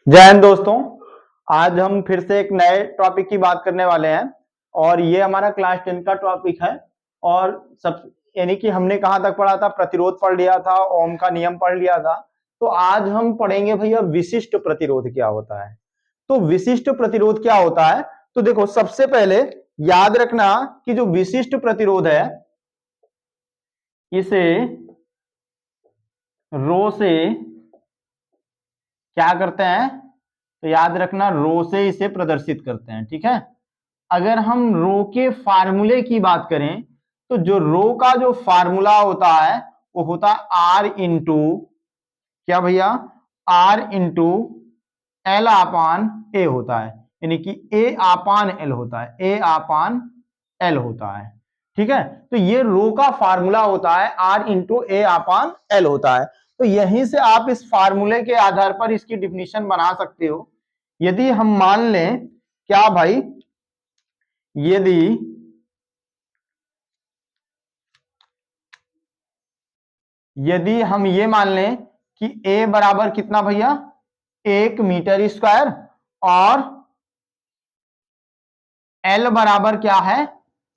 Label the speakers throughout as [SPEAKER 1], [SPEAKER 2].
[SPEAKER 1] जय हिंद दोस्तों। आज हम फिर से एक नए टॉपिक की बात करने वाले हैं और ये हमारा क्लास 10 का टॉपिक है। और सब यानी कि हमने कहाँ तक पढ़ा था, प्रतिरोध पढ़ लिया था, ओम का नियम पढ़ लिया था। तो आज हम पढ़ेंगे भैया विशिष्ट प्रतिरोध क्या होता है। तो विशिष्ट प्रतिरोध क्या होता है, तो देखो सबसे पहले याद रखना कि जो विशिष्ट प्रतिरोध है इसे रो से क्या करते हैं, तो याद रखना रो से इसे प्रदर्शित करते हैं। ठीक है, अगर हम रो के फार्मूले की बात करें तो जो रो का जो फार्मूला होता है वो होता है आर इंटू क्या भैया, आर इंटू एल आपान ए होता है, यानी कि ए आपान एल होता है, ए आपान एल होता है। ठीक है, तो ये रो का फार्मूला होता है, आर इंटू ए आपान एल होता है। तो यहीं से आप इस फार्मूले के आधार पर इसकी डिफिनीशन बना सकते हो। यदि हम मान लें क्या भाई, यदि यदि हम ये मान लें कि A बराबर कितना भैया, 1 मीटर स्क्वायर और L बराबर क्या है,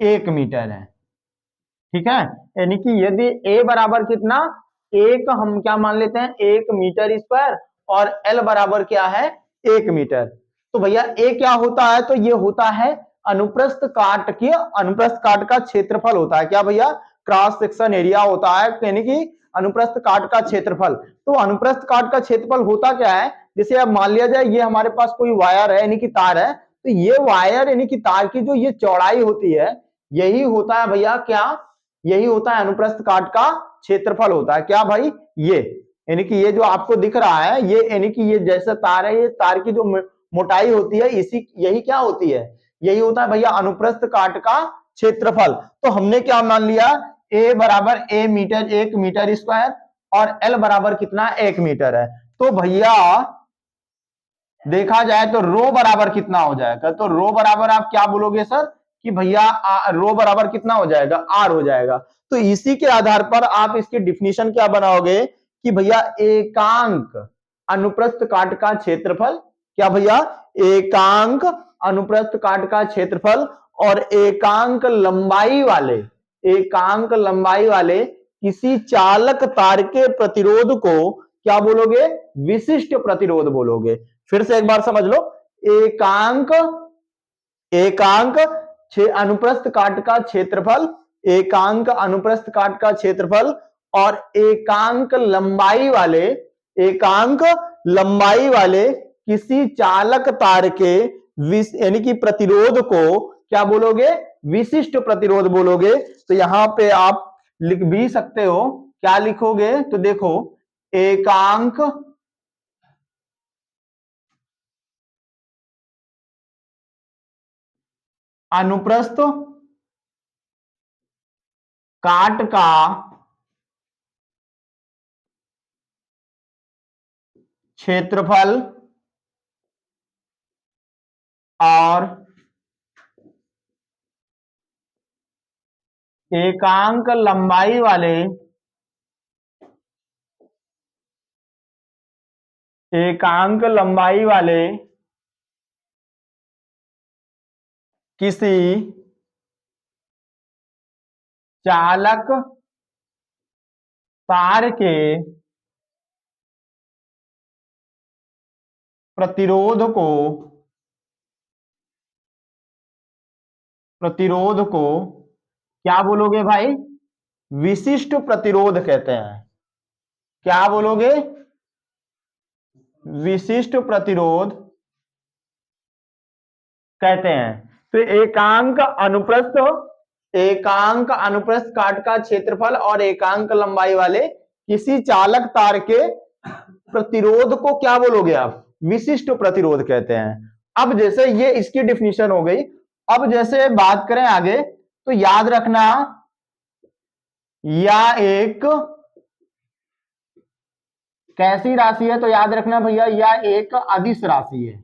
[SPEAKER 1] 1 मीटर है। ठीक है, यानी कि यदि A बराबर कितना, एक हम क्या मान लेते हैं 1 मीटर स्क्वायर और L बराबर क्या है 1 मीटर। तो भैया A क्या होता है, तो ये होता है अनुप्रस्थ काट का क्षेत्रफल होता है। क्या भैया, क्रॉस सेक्शन एरिया होता है, यानी कि अनुप्रस्थ काट का क्षेत्रफल। तो अनुप्रस्थ काट का क्षेत्रफल होता क्या है, जैसे अब मान लिया जाए ये हमारे पास कोई वायर है यानी कि तार है, तो ये वायर यानी कि तार की जो ये चौड़ाई होती है यही होता है भैया क्या, यही होता है अनुप्रस्थ काट का क्षेत्रफल होता है। क्या भाई, ये यानी कि ये जो आपको दिख रहा है ये यानी कि ये जैसे तार है, ये तार की जो मोटाई होती है इसी यही क्या होती है, यही होता है भैया अनुप्रस्थ काट का क्षेत्रफल। तो हमने क्या मान लिया, ए बराबर 1 मीटर और एल बराबर कितना 1 मीटर है। तो भैया देखा जाए तो रो बराबर कितना हो जाएगा, तो रो बराबर आप क्या बोलोगे सर कि भैया रो बराबर कितना हो जाएगा, आर हो जाएगा। तो इसी के आधार पर आप इसकी डिफिनीशन क्या बनाओगे कि भैया एकांक अनुप्रस्थ काट का क्षेत्रफल, क्या भैया, एकांक अनुप्रस्थ काट का क्षेत्रफल और एकांक लंबाई वाले किसी चालक तार के प्रतिरोध को क्या बोलोगे, विशिष्ट प्रतिरोध बोलोगे। फिर से एक बार समझ लो, एकांक एकांक अनुप्रस्थ काट का क्षेत्रफल, एकांक अनुप्रस्थ काट का क्षेत्रफल और एकांक लंबाई वाले किसी चालक तार के यानी कि प्रतिरोध को क्या बोलोगे, विशिष्ट प्रतिरोध बोलोगे। तो यहां पे आप लिख भी सकते हो, क्या लिखोगे, तो देखो एकांक अनुप्रस्थ काट का क्षेत्रफल और एकांक लंबाई वाले किसी चालक तार के प्रतिरोध को क्या बोलोगे भाई, विशिष्ट प्रतिरोध कहते हैं। क्या बोलोगे, विशिष्ट प्रतिरोध कहते हैं। तो एकांक अनुप्रस्थ काट का क्षेत्रफल और एकांक लंबाई वाले किसी चालक तार के प्रतिरोध को क्या बोलोगे आप, विशिष्ट प्रतिरोध कहते हैं। अब जैसे ये इसकी डिफिनीशन हो गई, अब जैसे बात करें आगे तो याद रखना या एक कैसी राशि है, तो याद रखना भैया यह एक अदिश राशि है।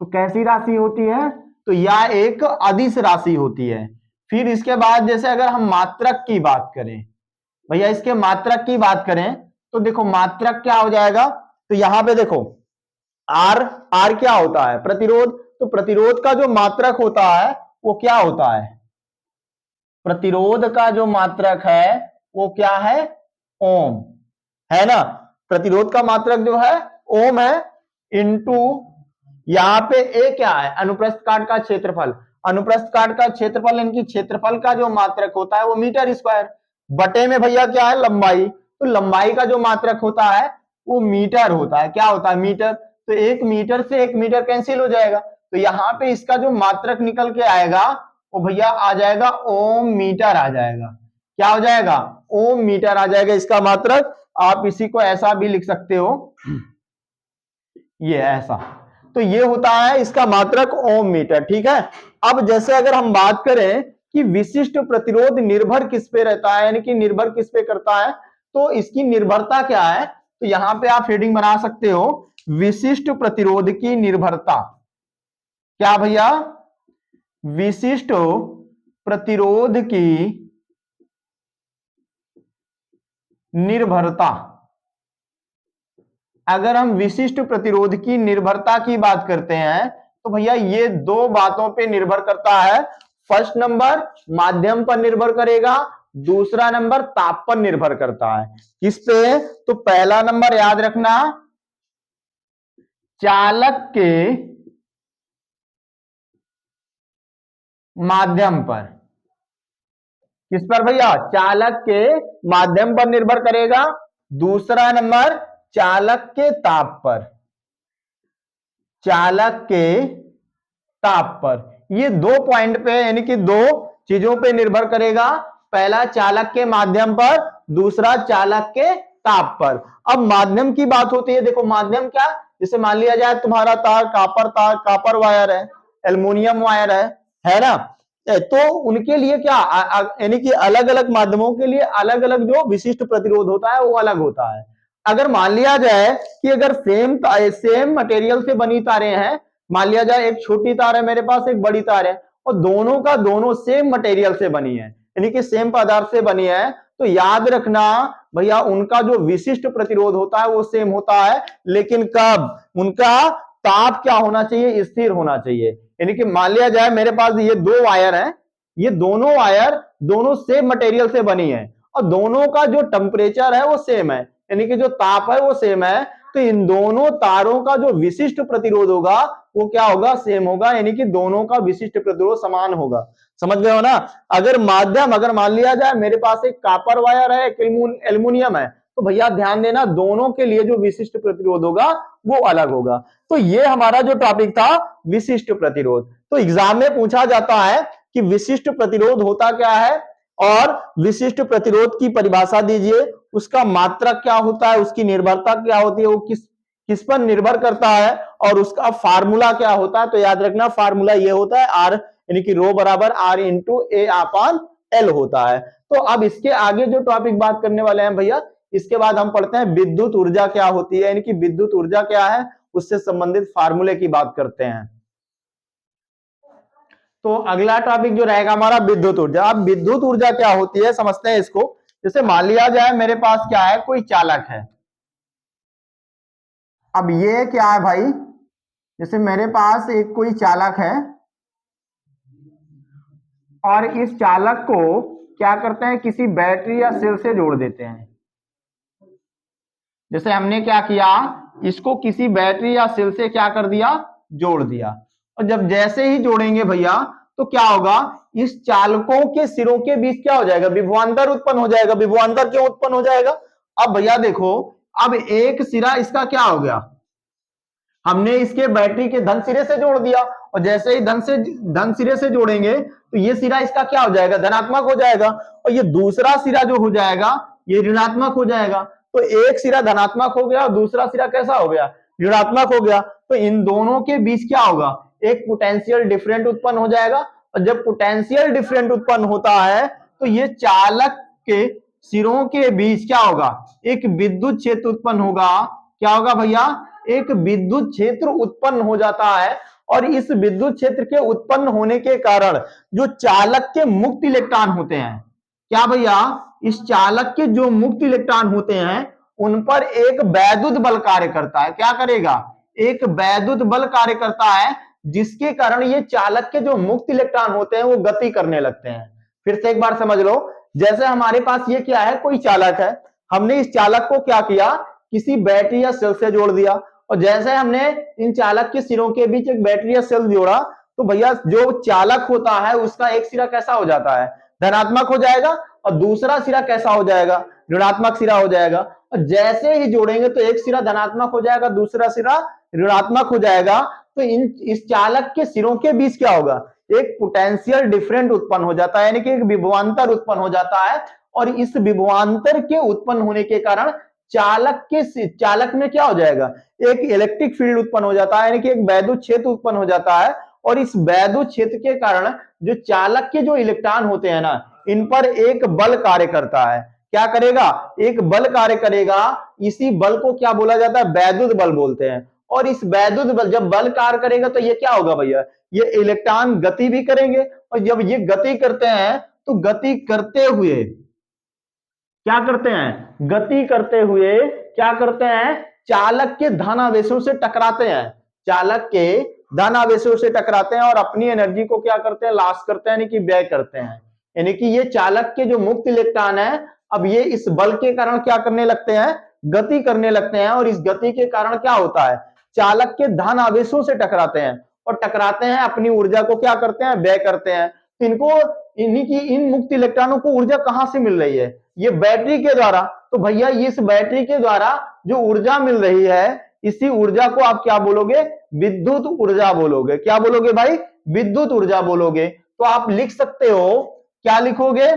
[SPEAKER 1] तो कैसी राशि होती है, तो यह एक अदिश राशि होती है। फिर इसके बाद जैसे अगर हम मात्रक की बात करें, भैया इसके मात्रक की बात करें तो देखो मात्रक क्या हो जाएगा, तो यहां पे देखो आर, आर क्या होता है? प्रतिरोध। तो प्रतिरोध का जो मात्रक होता है वो क्या होता है? प्रतिरोध का जो मात्रक है वो क्या है? ओम, है ना। प्रतिरोध का मात्रक जो है ओम है, इंटू यहां पे ए क्या है? अनुप्रस्थ काट का क्षेत्रफल। अनुप्रस्थ काट का क्षेत्रफल इनकी क्षेत्रफल का जो मात्रक होता है वो मीटर स्क्वायर, बटे में भैया क्या है? लंबाई। तो लंबाई का जो मात्रक होता है वो मीटर होता है। क्या होता है? मीटर। तो 1 मीटर से 1 मीटर कैंसिल हो जाएगा, तो यहां पे इसका जो मात्रक निकल के आएगा वो भैया आ जाएगा ओम मीटर आ जाएगा। क्या हो जाएगा? ओम मीटर आ जाएगा इसका मात्रक। आप इसी को ऐसा भी लिख सकते हो, ये ऐसा। तो ये होता है इसका मात्रक ओम मीटर, ठीक है। अब जैसे अगर हम बात करें कि विशिष्ट प्रतिरोध निर्भर किस पे रहता है, यानी कि निर्भर किस पे करता है, तो इसकी निर्भरता क्या है? तो यहां पे आप हेडिंग बना सकते हो, विशिष्ट प्रतिरोध की निर्भरता। क्या भैया? विशिष्ट प्रतिरोध की निर्भरता। अगर हम विशिष्ट प्रतिरोध की निर्भरता की बात करते हैं तो भैया ये दो बातों पे निर्भर करता है। फर्स्ट नंबर माध्यम पर निर्भर करेगा, दूसरा नंबर ताप पर निर्भर करता है। किस पे? तो पहला नंबर याद रखना, चालक के माध्यम पर। किस पर भैया? चालक के माध्यम पर निर्भर करेगा। दूसरा नंबर चालक के ताप पर, चालक के ताप पर। ये दो पॉइंट पे यानी कि दो चीजों पे निर्भर करेगा। पहला चालक के माध्यम पर, दूसरा चालक के ताप पर। अब माध्यम की बात होती है, देखो माध्यम क्या, जैसे मान लिया जाए तुम्हारा तार, कापर वायर है, एल्युमिनियम वायर है ना। तो उनके लिए क्या यानी कि अलग अलग माध्यमों के लिए अलग अलग जो विशिष्ट प्रतिरोध होता है वो अलग होता है। अगर मान लिया जाए कि अगर सेम मटेरियल से बनी तारें हैं, मान लिया जाए एक छोटी तार है मेरे पास, एक बड़ी तार है, और दोनों का दोनों सेम मटेरियल से बनी है, यानी कि सेम पदार्थ से बनी है, तो याद रखना भैया उनका जो विशिष्ट प्रतिरोध होता है वो सेम होता है। लेकिन कब? उनका ताप क्या होना चाहिए? स्थिर होना चाहिए। यानी कि मान लिया जाए मेरे पास ये दो वायर हैं, ये दोनों वायर दोनों सेम मटेरियल से बनी है और दोनों का जो टेम्परेचर है वो सेम है, यानी कि जो ताप है वो सेम है। तो इन दोनों तारों का जो विशिष्ट प्रतिरोध होगा वो क्या होगा? सेम होगा, यानी कि दोनों का विशिष्ट प्रतिरोध समान होगा। समझ गए हो ना। अगर माध्यम, अगर मान लिया जाए मेरे पास एक कॉपर वायर है, एक एल्युमिनियम है, तो भैया ध्यान देना दोनों के लिए जो विशिष्ट प्रतिरोध होगा वो अलग होगा। तो ये हमारा जो टॉपिक था विशिष्ट प्रतिरोध। तो एग्जाम में पूछा जाता है कि विशिष्ट प्रतिरोध होता क्या है और विशिष्ट प्रतिरोध की परिभाषा दीजिए, उसका मात्रक क्या होता है, उसकी निर्भरता क्या होती है, वो किस पर निर्भर करता है, और उसका फार्मूला क्या होता है। तो याद रखना फार्मूला ये होता है आर, यानी कि रो बराबर R into A upon L होता है। तो अब इसके आगे जो टॉपिक बात करने वाले हैं भैया, इसके बाद हम पढ़ते हैं विद्युत ऊर्जा क्या होती है, यानी कि विद्युत ऊर्जा क्या है, उससे संबंधित फार्मूले की बात करते हैं। तो अगला टॉपिक जो रहेगा हमारा विद्युत ऊर्जा। अब विद्युत ऊर्जा क्या होती है समझते हैं इसको। जैसे मान लिया जाए मेरे पास क्या है, कोई चालक है। अब ये क्या है भाई, जैसे मेरे पास एक कोई चालक है और इस चालक को क्या करते हैं, किसी बैटरी या सेल से जोड़ देते हैं। जैसे हमने क्या किया, इसको किसी बैटरी या सेल से क्या कर दिया, जोड़ दिया। और जब जैसे ही जोड़ेंगे भैया तो क्या होगा, इस चालकों के सिरों के बीच क्या हो जाएगा, विभवांतर उत्पन्न हो जाएगा। विभवांतर क्यों उत्पन्न हो जाएगा? अब भैया देखो, अब एक सिरा इसका क्या हो गया, हमने इसके बैटरी के धन सिरे से जोड़ दिया, और जैसे ही धन सिरे से जोड़ेंगे तो ये सिरा इसका क्या हो जाएगा, धनात्मक हो जाएगा, और ये दूसरा सिरा जो हो जाएगा ये ऋणात्मक हो जाएगा। तो एक सिरा धनात्मक हो गया और दूसरा सिरा कैसा हो गया, ऋणात्मक हो गया। तो इन दोनों के बीच क्या होगा, एक पोटेंशियल डिफरेंट उत्पन्न हो जाएगा। और जब पोटेंशियल डिफरेंट उत्पन्न होता है तो ये चालक के सिरों के बीच क्या होगा, एक विद्युत क्षेत्र उत्पन्न होगा। क्या होगा भैया, एक विद्युत क्षेत्र उत्पन्न हो जाता है। और इस विद्युत क्षेत्र के उत्पन्न होने के कारण जो चालक के मुक्त इलेक्ट्रॉन होते हैं, क्या भैया, इस चालक के जो मुक्त इलेक्ट्रॉन होते हैं उन पर एक वैद्युत बल कार्य करता है। क्या करेगा, एक वैद्युत बल कार्य करता है, जिसके कारण ये चालक के जो मुक्त इलेक्ट्रॉन होते हैं वो गति करने लगते हैं। फिर से एक बार समझ लो, जैसे हमारे पास ये क्या है, कोई चालक है, हमने इस चालक को क्या किया, किसी बैटरी या सेल से जोड़ दिया, और जैसे हमने इन चालक के सिरों के बीच एक बैटरी या सेल जोड़ा, तो भैया जो चालक होता है उसका एक सिरा कैसा हो जाता है, धनात्मक हो जाएगा, और दूसरा सिरा कैसा हो जाएगा, ऋणात्मक सिरा हो जाएगा। और जैसे ही जोड़ेंगे तो एक सिरा धनात्मक हो जाएगा, दूसरा सिरा ऋणात्मक हो जाएगा। तो इस चालक के सिरों के बीच क्या होगा, एक पोटेंशियल डिफरेंट उत्पन्न हो जाता है, यानी कि एक विभवांतर उत्पन्न हो जाता है। और इस विभवांतर के उत्पन्न होने के कारण चालक में क्या हो जाएगा, एक इलेक्ट्रिक फील्ड उत्पन्न हो जाता है, यानी कि एक वैद्युत क्षेत्र उत्पन्न हो जाता है। और इस वैद्युत क्षेत्र के कारण जो चालक के जो इलेक्ट्रॉन होते हैं ना, इन पर एक बल कार्य करता है। क्या करेगा, एक बल कार्य करेगा। इसी बल को क्या बोला जाता है, वैद्युत बल बोलते हैं। और इस वैद्युत बल जब बल कार्य करेगा तो ये क्या होगा भैया, ये इलेक्ट्रॉन गति भी करेंगे, और जब ये गति करते हैं तो गति करते हुए क्या करते हैं, गति करते हुए क्या करते हैं, चालक के धनावेशों से टकराते हैं, चालक के धनावेशों से टकराते हैं और अपनी एनर्जी को क्या करते हैं, लॉस करते हैं, यानी कि व्यय करते हैं। यानी कि ये चालक के जो मुक्त इलेक्ट्रॉन है, अब ये इस बल के कारण क्या करने लगते हैं, गति करने लगते हैं। और इस गति के कारण क्या होता है, चालक के धन आवेशों से टकराते हैं, और टकराते हैं, अपनी ऊर्जा को क्या करते हैं, व्यय करते हैं। इनको इन्हीं की इन मुक्त इलेक्ट्रॉनों को ऊर्जा कहां से मिल रही है, ये बैटरी के द्वारा। तो भैया इस बैटरी के द्वारा जो ऊर्जा मिल रही है, इसी ऊर्जा को आप क्या बोलोगे, विद्युत ऊर्जा बोलोगे। क्या बोलोगे भाई, विद्युत ऊर्जा बोलोगे। तो आप लिख सकते हो, क्या लिखोगे,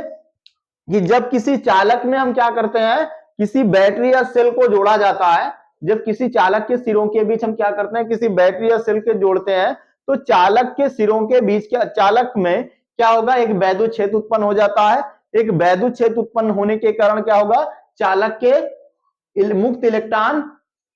[SPEAKER 1] कि जब किसी चालक में हम क्या करते हैं, किसी बैटरी या सेल को जोड़ा जाता है, जब किसी चालक के सिरों के बीच हम क्या करते हैं, किसी बैटरी या सेल के जोड़ते हैं, तो चालक के सिरों के बीच क्या, चालक में क्या होगा, एक वैद्युत क्षेत्र उत्पन्न हो जाता है। एक वैद्युत क्षेत्र उत्पन्न होने के कारण क्या होगा, चालक के मुक्त इलेक्ट्रॉन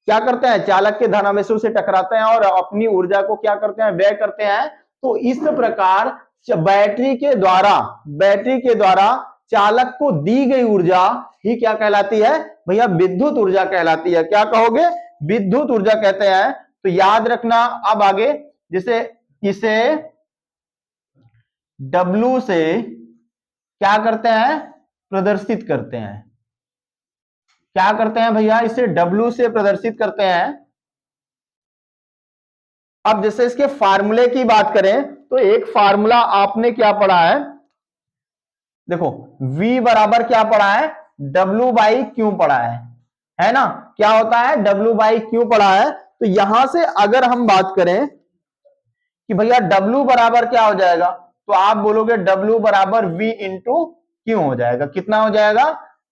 [SPEAKER 1] क्या करते हैं, चालक के धनावेशों से टकराते हैं और अपनी ऊर्जा को क्या करते हैं, व्यय करते हैं। तो इस प्रकार बैटरी के द्वारा चालक को दी गई ऊर्जा ही क्या कहलाती है भैया, विद्युत ऊर्जा कहलाती है। क्या कहोगे, विद्युत ऊर्जा कहते हैं। तो याद रखना, अब आगे जैसे इसे W से क्या करते हैं, प्रदर्शित करते हैं। क्या करते हैं भैया, इसे W से प्रदर्शित करते हैं। अब जैसे इसके फार्मूले की बात करें, तो एक फार्मूला आपने क्या पढ़ा है, देखो V बराबर क्या पढ़ा है, W बाई क्यू पढ़ा है ना। क्या होता है, W बाई क्यू पढ़ा है। तो यहां से अगर हम बात करें कि भैया W बराबर क्या हो जाएगा, तो आप बोलोगे W बराबर V इंटू क्यू हो जाएगा। कितना हो जाएगा,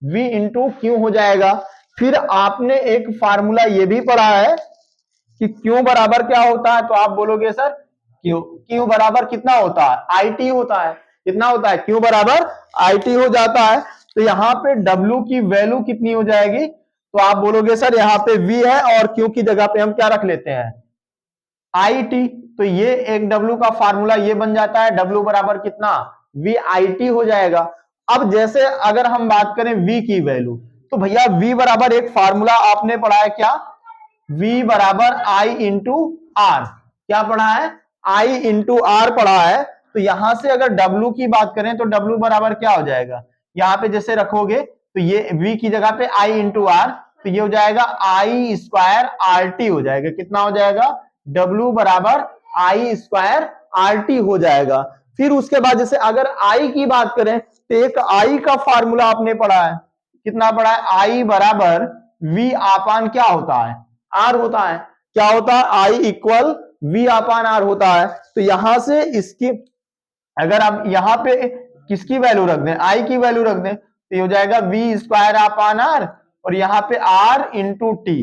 [SPEAKER 1] V इंटू क्यू हो जाएगा। फिर आपने एक फार्मूला ये भी पढ़ा है कि Q बराबर क्या होता है, तो आप बोलोगे सर Q बराबर कितना होता है, IT होता है। कितना होता है, Q बराबर IT हो जाता है। तो यहाँ पे W की वैल्यू कितनी हो जाएगी, तो आप बोलोगे सर यहाँ पे V है और Q की जगह पे हम क्या रख लेते हैं, IT। तो ये एक W का फार्मूला ये बन जाता है, W बराबर कितना, VIT हो जाएगा। अब जैसे अगर हम बात करें V की वैल्यू, तो भैया V बराबर एक फार्मूला आपने पढ़ा है, क्या, V बराबर I इंटू आर। क्या पढ़ा है, I इंटू आर पढ़ा है। तो यहां से अगर W की बात करें तो W बराबर क्या हो जाएगा, यहां पे जैसे रखोगे तो ये V की जगह पे I इंटू आर, तो ये हो जाएगा I स्क्वायर RT हो जाएगा। कितना हो जाएगा, W बराबर I स्क्वायर RT हो जाएगा। फिर उसके बाद जैसे अगर I की बात करें, तो एक I का फार्मूला आपने पढ़ा है, कितना पढ़ा है, I बराबर V आपान क्या होता है, R होता है। क्या होता है, I इक्वल V आपान R होता है। तो यहां से इसकी अगर आप यहां पे किसकी वैल्यू रख दें, I की वैल्यू रख दें, तो ये हो जाएगा V स्क्वायर आपान R, और यहाँ पे R इंटू टी,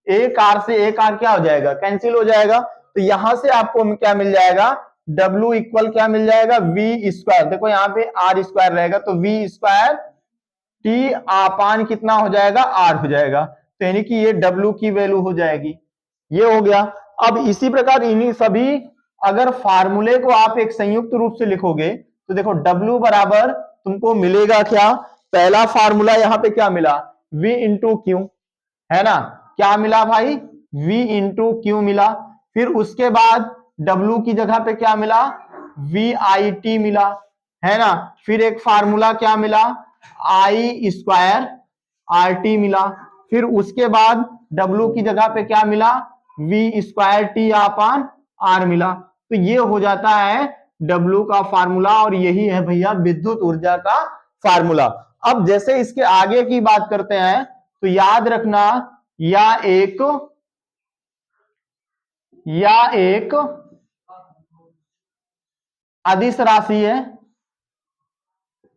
[SPEAKER 1] एक R से एक R क्या हो जाएगा, कैंसिल हो जाएगा। तो यहां से आपको क्या मिल जाएगा, W इक्वल क्या मिल जाएगा, V स्क्वायर। देखो यहाँ पे R स्क्वायर रहेगा, तो V स्क्वायर टी आपान कितना हो जाएगा, R हो जाएगा। तो यानी कि ये W की वैल्यू हो जाएगी। ये हो गया। अब इसी प्रकार इन्हीं सभी अगर फार्मूले को आप एक संयुक्त रूप से लिखोगे, तो देखो W बराबर तुमको मिलेगा क्या, पहला फार्मूला यहाँ पे क्या मिला, V इंटू क्यू, है ना। क्या मिला भाई, V इंटू क्यू मिला। फिर उसके बाद W की जगह पे क्या मिला, VIT मिला, है ना। फिर एक फार्मूला क्या मिला, I स्क्वायर RT मिला। फिर उसके बाद W की जगह पे क्या मिला, V स्क्वायर T अपान R मिला। तो ये हो जाता है W का फार्मूला, और यही है भैया विद्युत ऊर्जा का फार्मूला। अब जैसे इसके आगे की बात करते हैं, तो याद रखना या एक अदिश राशि है।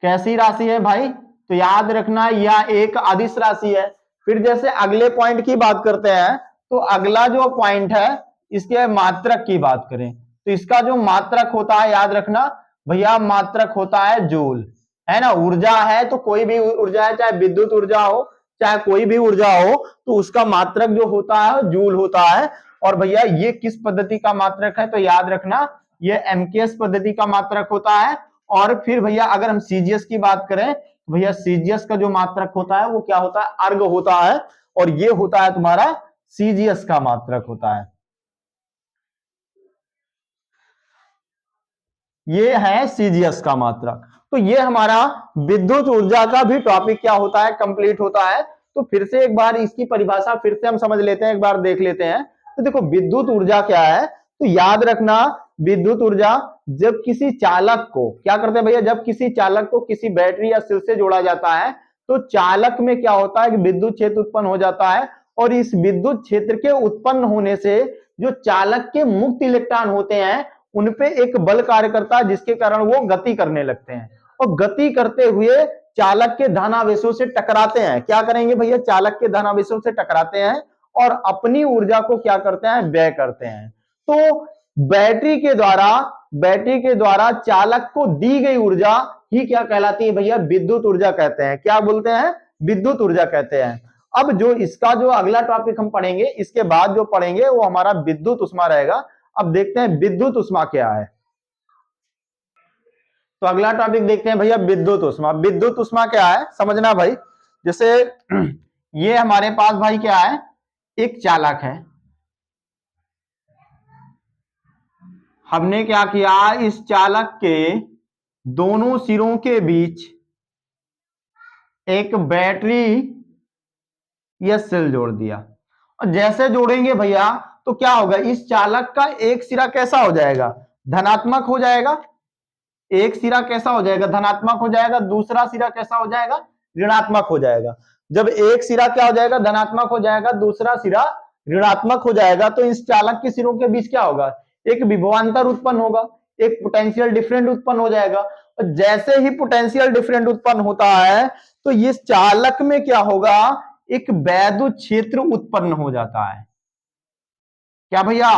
[SPEAKER 1] कैसी राशि है भाई, तो याद रखना यह एक अदिश राशि है। फिर जैसे अगले पॉइंट की बात करते हैं, तो अगला जो पॉइंट है इसके मात्रक की बात करें, तो इसका जो मात्रक होता है याद रखना भैया, मात्रक होता है जूल, है ना। ऊर्जा है तो कोई भी ऊर्जा है, चाहे विद्युत ऊर्जा हो चाहे कोई भी ऊर्जा हो, तो उसका मात्रक जो होता है जूल होता है। और भैया ये किस पद्धति का मात्रक है, तो याद रखना ये एमकेएस पद्धति का मात्रक होता है। और फिर भैया अगर हम सीजीएस की बात करें, तो भैया सीजीएस का जो मात्रक होता है वो क्या होता है, अर्ग होता है, और ये होता है तुम्हारा सीजीएस का मात्रक होता है। ये है सीजीएस का मात्रक। तो ये हमारा विद्युत ऊर्जा का भी टॉपिक क्या होता है, कंप्लीट होता है। तो फिर से एक बार इसकी परिभाषा फिर से हम समझ लेते हैं, एक बार देख लेते हैं। तो देखो विद्युत ऊर्जा क्या है, तो याद रखना विद्युत ऊर्जा जब किसी चालक को क्या करते हैं भैया, जब किसी चालक को किसी बैटरी या सेल से जोड़ा जाता है, तो चालक में क्या होता है कि विद्युत क्षेत्र उत्पन्न हो जाता है। और इस विद्युत क्षेत्र के उत्पन्न होने से जो चालक के मुक्त इलेक्ट्रॉन होते हैं उनपे एक बल कार्य करता है, जिसके कारण वो गति करने लगते हैं, और गति करते हुए चालक के धनावेशों से टकराते हैं। क्या करेंगे भैया, चालक के धनावेशों से टकराते हैं और अपनी ऊर्जा को क्या करते हैं, व्यय करते हैं। तो बैटरी के द्वारा चालक को दी गई ऊर्जा ही क्या कहलाती है भैया, विद्युत ऊर्जा कहते हैं। क्या बोलते हैं, विद्युत ऊर्जा कहते हैं। अब जो इसका जो अगला टॉपिक हम पढ़ेंगे, इसके बाद जो पढ़ेंगे वो हमारा विद्युत ऊष्मा रहेगा। अब देखते हैं विद्युत ऊष्मा क्या है। तो अगला टॉपिक देखते हैं भैया विद्युत ऊष्मा। विद्युत ऊष्मा क्या है समझना भाई। जैसे ये हमारे पास भाई क्या है, एक चालक है। हमने क्या किया, इस चालक के दोनों सिरों के बीच एक बैटरी या सेल जोड़ दिया। और जैसे जोड़ेंगे भैया तो क्या होगा, इस चालक का एक सिरा कैसा हो जाएगा, धनात्मक हो जाएगा। एक सिरा कैसा हो जाएगा, धनात्मक हो जाएगा। दूसरा सिरा कैसा हो जाएगा, ऋणात्मक हो जाएगा। जब एक सिरा क्या हो जाएगा, धनात्मक हो जाएगा, दूसरा सिरा ऋणात्मक हो जाएगा, तो इस चालक के सिरों के बीच क्या होगा, एक विभवांतर उत्पन्न होगा, एक पोटेंशियल डिफरेंट उत्पन्न हो जाएगा। और जैसे ही पोटेंशियल डिफरेंट उत्पन्न होता है, तो इस चालक में क्या होगा, एक वैद्युत क्षेत्र उत्पन्न हो जाता है। क्या भैया,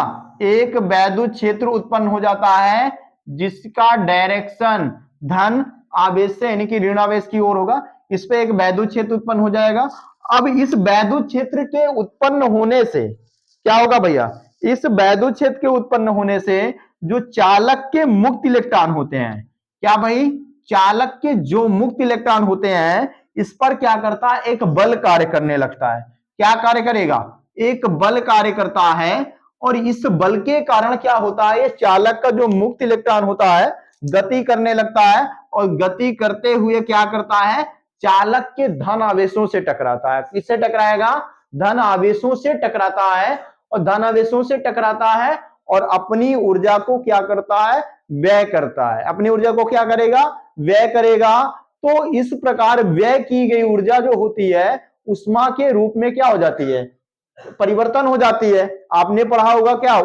[SPEAKER 1] एक वैद्युत क्षेत्र उत्पन्न हो जाता है, जिसका डायरेक्शन धन आवेश से यानी कि ऋण आवेश की ओर होगा। इस पे एक वैद्युत क्षेत्र उत्पन्न हो जाएगा। अब इस वैद्युत क्षेत्र के उत्पन्न होने से क्या होगा भैया, इस वैद्युत क्षेत्र के उत्पन्न होने से जो चालक के मुक्त इलेक्ट्रॉन होते हैं, क्या भाई, चालक के जो मुक्त इलेक्ट्रॉन होते हैं, इस पर क्या करता है, एक बल कार्य करने लगता है। क्या कार्य करेगा, एक बल कार्य करता है। और इस बल के कारण क्या होता है, ये चालक का जो मुक्त इलेक्ट्रॉन होता है गति करने लगता है, और गति करते हुए क्या करता है, चालक के धन आवेशों से टकराता है। किससे टकराएगा, धन आवेशों से टकराता है। और धन आवेशों से टकराता है और अपनी ऊर्जा को क्या करता है, व्यय करता है। अपनी ऊर्जा को क्या करेगा, व्यय करेगा। तो इस प्रकार व्यय की गई ऊर्जा जो होती है उष्मा के रूप में क्या हो जाती है, परिवर्तन हो जाती है। आपने पढ़ा होगा क्या,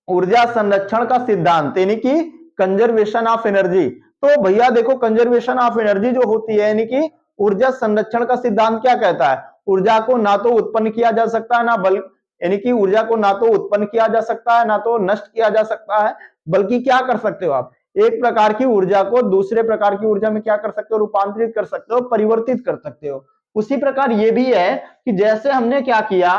[SPEAKER 1] ऊर्जा संरक्षण का सिद्धांत, यानी कि कंजर्वेशन ऑफ एनर्जी। तो भैया देखो कंजर्वेशन ऑफ एनर्जी जो होती है, यानी कि ऊर्जा संरक्षण का सिद्धांत क्या कहता है, ऊर्जा को ना तो उत्पन्न किया जा सकता है ना बल, यानी कि ऊर्जा को ना तो उत्पन्न किया जा सकता है ना तो नष्ट किया जा सकता है, बल्कि क्या कर सकते हो आप, एक प्रकार की ऊर्जा को दूसरे प्रकार की ऊर्जा में क्या कर सकते हो, रूपांतरित कर सकते हो, परिवर्तित कर सकते हो। उसी प्रकार ये भी है कि जैसे हमने क्या किया,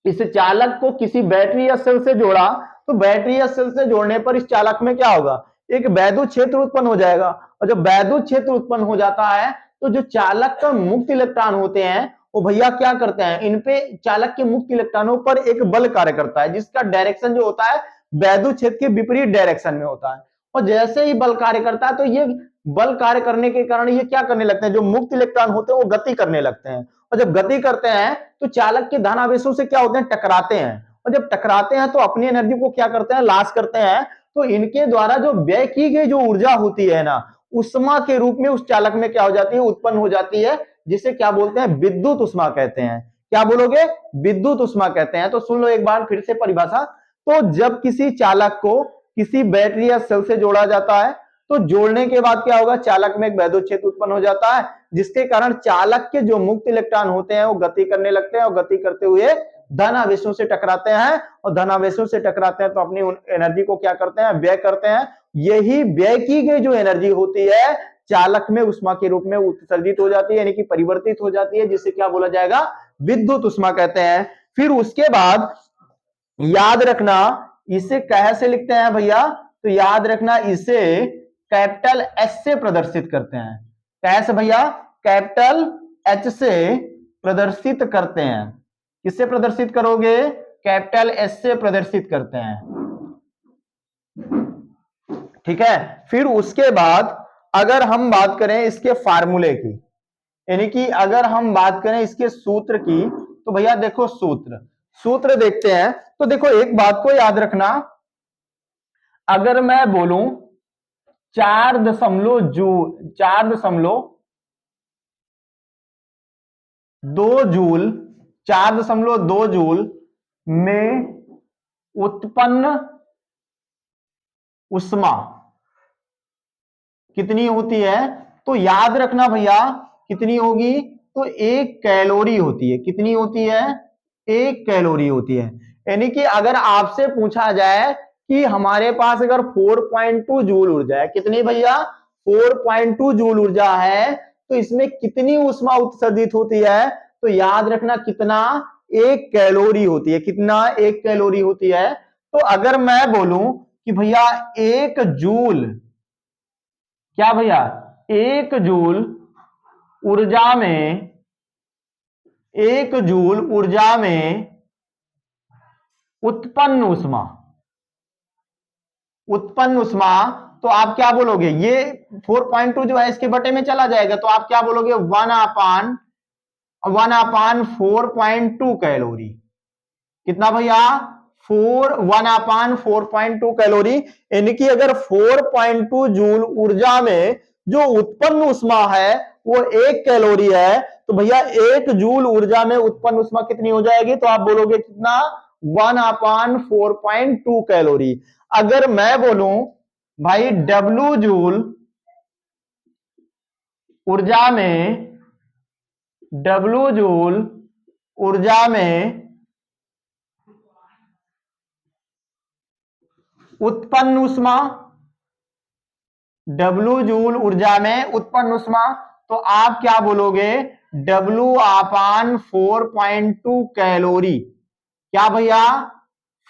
[SPEAKER 1] इस चालक को किसी बैटरी या सेल से जोड़ा, तो बैटरी या सेल से जोड़ने पर इस चालक में क्या होगा, एक वैद्युत क्षेत्र उत्पन्न हो जाएगा। और जब वैद्युत क्षेत्र उत्पन्न हो जाता है, तो जो चालक का मुक्त इलेक्ट्रॉन होते हैं वो भैया क्या करते हैं, इन पे चालक के मुक्त इलेक्ट्रॉनों पर एक बल कार्य करता है जिसका डायरेक्शन जो होता है वैद्युत क्षेत्र के विपरीत डायरेक्शन में होता है। और जैसे ही बल कार्य करता है तो ये बल कार्य करने के कारण ये क्या करने लगते हैं, जो मुक्त इलेक्ट्रॉन होते हैं वो गति करने लगते हैं, और जब गति करते हैं तो चालक के धनावेशों से क्या होते हैं, टकराते हैं, और जब टकराते हैं तो अपनी एनर्जी को क्या करते हैं, लॉस करते हैं। तो इनके द्वारा जो व्यय की गई जो ऊर्जा होती है ना, उष्मा के रूप में उस चालक में क्या हो जाती है, उत्पन्न हो जाती है, जिसे क्या बोलते हैं, विद्युत उष्मा कहते हैं। क्या बोलोगे, विद्युत उष्मा कहते हैं। तो सुन लो एक बार फिर से परिभाषा। तो जब किसी चालक को किसी बैटरी या सेल से जोड़ा जाता है तो जोड़ने के बाद क्या होगा, चालक में एक वैद्युत क्षेत्र उत्पन्न हो जाता है, जिसके कारण चालक के जो मुक्त इलेक्ट्रॉन होते हैं वो गति करने लगते हैं, और गति करते हुए धन आवेशों से टकराते हैं, और धन आवेशों से टकराते हैं तो अपनी एनर्जी को क्या करते हैं, व्यय करते हैं। यही व्यय की गई जो एनर्जी होती है चालक में उष्मा के रूप में उत्सर्जित हो जाती है, यानी कि परिवर्तित हो जाती है, जिसे क्या बोला जाएगा, विद्युत उष्मा कहते हैं। फिर उसके बाद याद रखना इसे कैसे लिखते हैं भैया, तो याद रखना इसे कैपिटल एच से प्रदर्शित करते हैं। कैसे भैया, कैपिटल एच से प्रदर्शित करते हैं। किससे प्रदर्शित करोगे, कैपिटल एच से प्रदर्शित करते हैं, ठीक है। फिर उसके बाद अगर हम बात करें इसके फार्मूले की, यानी कि अगर हम बात करें इसके सूत्र की, तो भैया देखो सूत्र देखते हैं। तो देखो एक बात को याद रखना, अगर मैं बोलूं 4.2 जूल में उत्पन्न उष्मा कितनी होती है, तो याद रखना भैया कितनी होगी, तो 1 कैलोरी होती है। कितनी होती है, 1 कैलोरी होती है। यानी कि अगर आपसे पूछा जाए कि हमारे पास अगर 4.2 जूल ऊर्जा है, कितनी भैया, 4.2 जूल ऊर्जा है, तो इसमें कितनी उष्मा उत्सर्जित होती है, तो याद रखना कितना, 1 कैलोरी होती है। कितना, 1 कैलोरी होती है। तो अगर मैं बोलूं कि भैया 1 जूल, क्या भैया, 1 जूल ऊर्जा में, 1 जूल ऊर्जा में उत्पन्न उष्मा, तो आप क्या बोलोगे, ये 4.2 जो है इसके बटे में चला जाएगा, तो आप क्या बोलोगे, 1/4.2 कैलोरी। कितना भैया, 1/4.2 कैलोरी। यानी कि अगर 4.2 जूल ऊर्जा में जो उत्पन्न उष्मा है वो 1 कैलोरी है, तो भैया 1 जूल ऊर्जा में उत्पन्न उष्मा कितनी हो जाएगी, तो आप बोलोगे कितना, 1/4.2 कैलोरी। अगर मैं बोलूं भाई W जूल ऊर्जा में, W जूल ऊर्जा में उत्पन्न उष्मा, W जूल ऊर्जा में उत्पन्न उष्मा, तो आप क्या बोलोगे, W/4.2 कैलोरी। क्या भैया,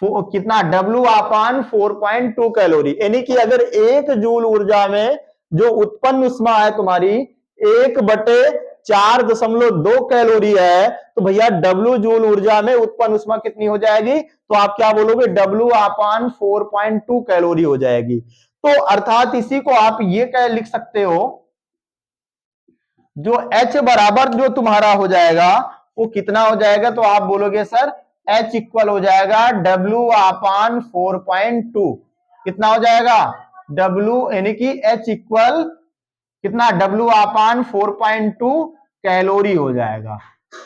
[SPEAKER 1] कितना, W/4.2 कैलोरी। यानी कि अगर 1 जूल ऊर्जा में जो उत्पन्न उष्मा है तुम्हारी 1/4.2 कैलोरी है, तो भैया W जूल ऊर्जा में उत्पन्न उष्मा कितनी हो जाएगी, तो आप क्या बोलोगे, W/4.2 कैलोरी हो जाएगी। तो अर्थात इसी को आप ये कह लिख सकते हो, जो H बराबर जो तुम्हारा हो जाएगा वो कितना हो जाएगा, तो आप बोलोगे सर H इक्वल हो जाएगा W/4.2। कितना हो जाएगा, W, यानी कि H इक्वल कितना, W/4.2 कैलोरी हो जाएगा।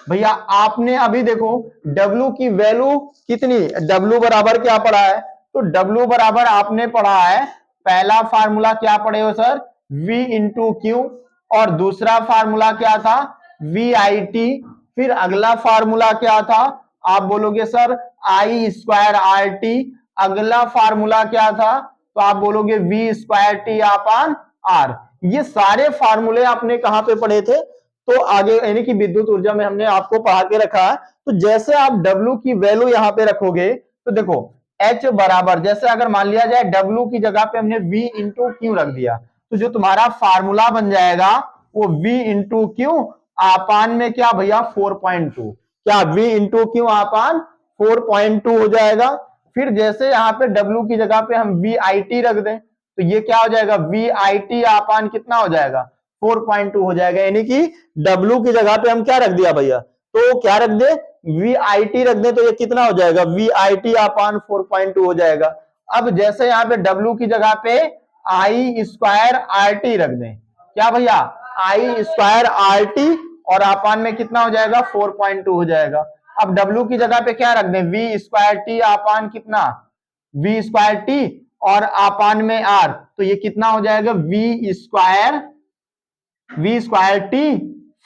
[SPEAKER 1] भैया आपने अभी देखो W की वैल्यू कितनी, W बराबर क्या पढ़ा है, तो W बराबर आपने पढ़ा है, पहला फार्मूला क्या पढ़े हो सर, V इंटू क्यू, और दूसरा फार्मूला क्या था, VIT। फिर अगला फार्मूला क्या था, आप बोलोगे सर I²RT। अगला फार्मूला क्या था, तो आप बोलोगे V²T/R। ये सारे फार्मूले आपने कहां पे पढ़े थे, तो आगे यानी कि विद्युत ऊर्जा में हमने आपको पढ़ा के रखा है। तो जैसे आप W की वैल्यू यहां पे रखोगे, तो देखो H बराबर, जैसे अगर मान लिया जाए W की जगह पे हमने V इंटू क्यू रख दिया, तो जो तुम्हारा फार्मूला बन जाएगा वो V इंटू क्यू आपान में क्या भैया 4.2, क्या v इंटू क्यू आपान 4.2 हो जाएगा। फिर जैसे यहाँ पे w की जगह पे हम वी आई टी रख दें तो ये क्या हो जाएगा, वी आई टी आपान कितना हो जाएगा 4.2 हो जाएगा, यानी कि w की जगह पे हम क्या रख दिया भैया, तो क्या रख दे, वी आई टी रख दे, तो ये कितना हो जाएगा, वी आई टी अपान 4.2 हो जाएगा। अब जैसे यहाँ पे w की जगह पे आई स्क्वायर आर टी रख दें, क्या भैया, आई स्क्वायर आर टी, और अपान में कितना हो जाएगा 4.2 हो जाएगा। अब w की जगह पे क्या रख दें, वी स्क्वायर टी अपान कितना, वी स्क्वायर टी, और अपान में आर, तो ये कितना हो जाएगा, वी स्क्वायर टी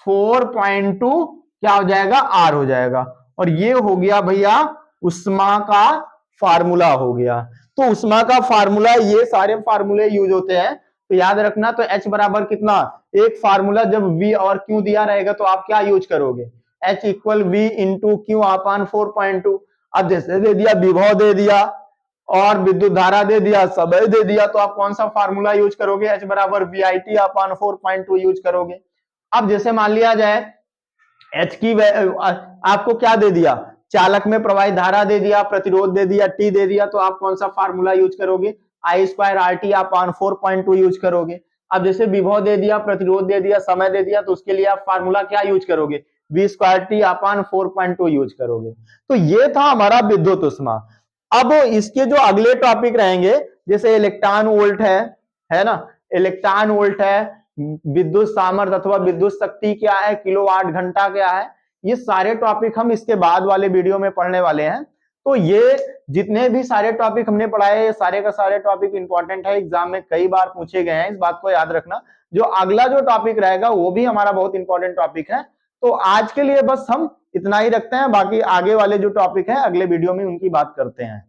[SPEAKER 1] 4.2 क्या हो जाएगा, आर हो जाएगा। और ये हो गया भैया उष्मा का फार्मूला हो गया। तो उष्मा का फार्मूला, ये सारे फार्मूले यूज होते हैं, तो याद रखना। तो H बराबर कितना, एक फार्मूला जब V और Q दिया रहेगा तो आप क्या यूज करोगे, H equal V into q upon 4.2। अब जैसे दे दिया, विभव दे दिया और विद्युत धारा दे दिया, समय दे दिया, तो आप कौन सा फार्मूला यूज करोगे, H बराबर V I T upon 4.2 use करोगे। अब जैसे मान लिया जाए H की आपको क्या दे दिया, चालक में प्रवाहित धारा दे दिया, प्रतिरोध दे दिया, T दे दिया, तो आप कौन सा फार्मूला यूज करोगे, आई square R T upon 4.2 use करोगे। अब जैसे विभव दे दिया, प्रतिरोध दे दिया, समय दे दिया, तो उसके लिए आप फार्मूला क्या यूज करोगे, V square T upon 4.2 use करोगे। तो ये था हमारा विद्युत उष्मा। अब इसके जो अगले टॉपिक रहेंगे, जैसे इलेक्ट्रॉन वोल्ट है ना, इलेक्ट्रॉन वोल्ट है, विद्युत सामर्थ्य अथवा विद्युत शक्ति क्या है, किलोवाट घंटा क्या है, ये सारे टॉपिक हम इसके बाद वाले वीडियो में पढ़ने वाले हैं। तो ये जितने भी सारे टॉपिक हमने पढ़ाए, ये सारे का सारे टॉपिक इंपॉर्टेंट है, एग्जाम में कई बार पूछे गए हैं, इस बात को याद रखना। जो अगला जो टॉपिक रहेगा वो भी हमारा बहुत इंपॉर्टेंट टॉपिक है। तो आज के लिए बस हम इतना ही रखते हैं, बाकी आगे वाले जो टॉपिक है अगले वीडियो में उनकी बात करते हैं।